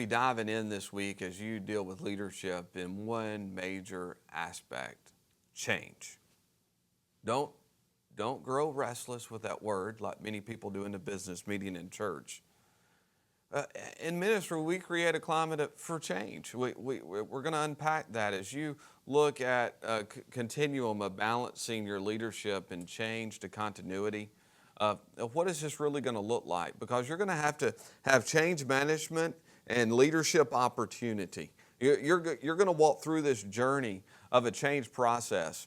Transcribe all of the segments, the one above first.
be diving in this week as you deal with leadership in one major aspect: change. Don't don't grow restless with that word like many people do in the business meeting in church. Uh, in ministry, we create a climate for change. We're going to unpack that as you look at a continuum of balancing your leadership and change to continuity. What is this really going to look like? Because you're going to have change management and leadership opportunity. You're going to walk through this journey of a change process.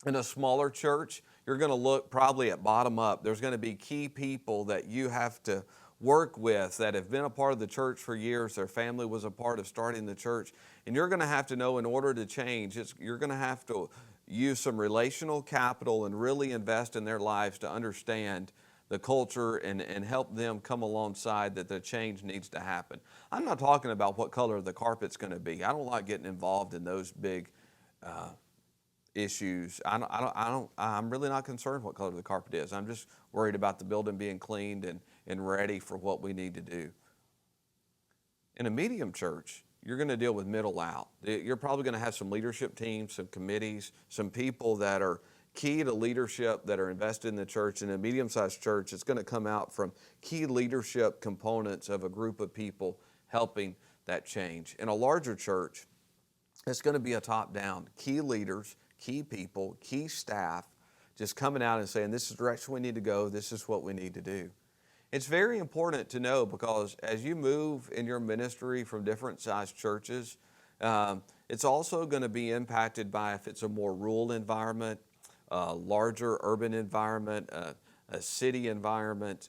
In a smaller church, you're going to look probably at bottom up. There's going to be key people that you have to work with that have been a part of the church for years. Their family was a part of starting the church. And you're going to have to know, in order to change, you're going to have to use some relational capital and really invest in their lives to understand the culture and help them come alongside that the change needs to happen. I'm not talking about what color the carpet's going to be. I don't like getting involved in those big issues. I'm really not concerned what color the carpet is. I'm just worried about the building being cleaned and ready for what we need to do. In a medium church, you're going to deal with middle out. You're probably going to have some leadership teams, some committees, some people that are key to leadership that are invested in the church. In a medium-sized church, it's going to come out from key leadership components of a group of people helping that change. In a larger church, it's going to be a top-down, key leaders, key people, key staff, just coming out and saying, this is the direction we need to go, this is what we need to do. It's very important to know, because as you move in your ministry from different sized churches, it's also going to be impacted by if it's a more rural environment, a larger urban environment, a city environment,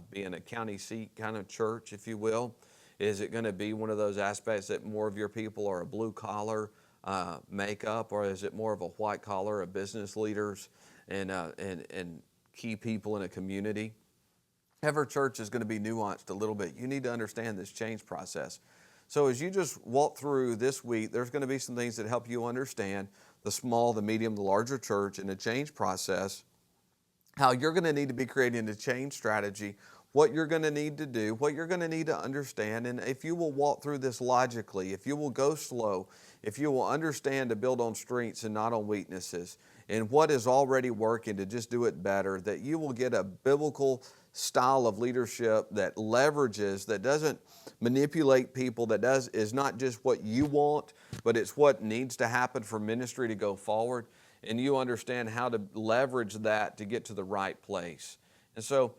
being a county seat kind of church, if you will. Is it going to be one of those aspects that more of your people are a blue collar makeup, or is it more of a white collar of business leaders and key people in a community? Every church is going to be nuanced a little bit. You need to understand this change process. So as you just walk through this week, there's going to be some things that help you understand the small, the medium, the larger church and the change process, how you're going to need to be creating a change strategy, what you're going to need to do, what you're going to need to understand. And if you will walk through this logically, if you will go slow, if you will understand to build on strengths and not on weaknesses, and what is already working to just do it better, that you will get a biblical style of leadership that leverages, that doesn't manipulate people, that is not just what you want, but it's what needs to happen for ministry to go forward. And you understand how to leverage that to get to the right place. And so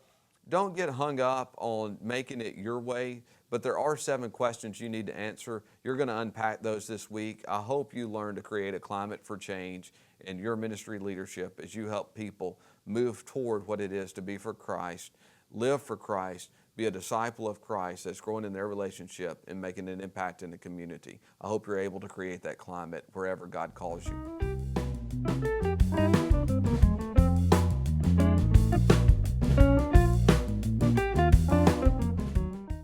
don't get hung up on making it your way, but there are 7 questions you need to answer. You're going to unpack those this week. I hope you learn to create a climate for change in your ministry leadership as you help people move toward what it is to be for Christ, live for Christ, be a disciple of Christ that's growing in their relationship and making an impact in the community. I hope you're able to create that climate wherever God calls you.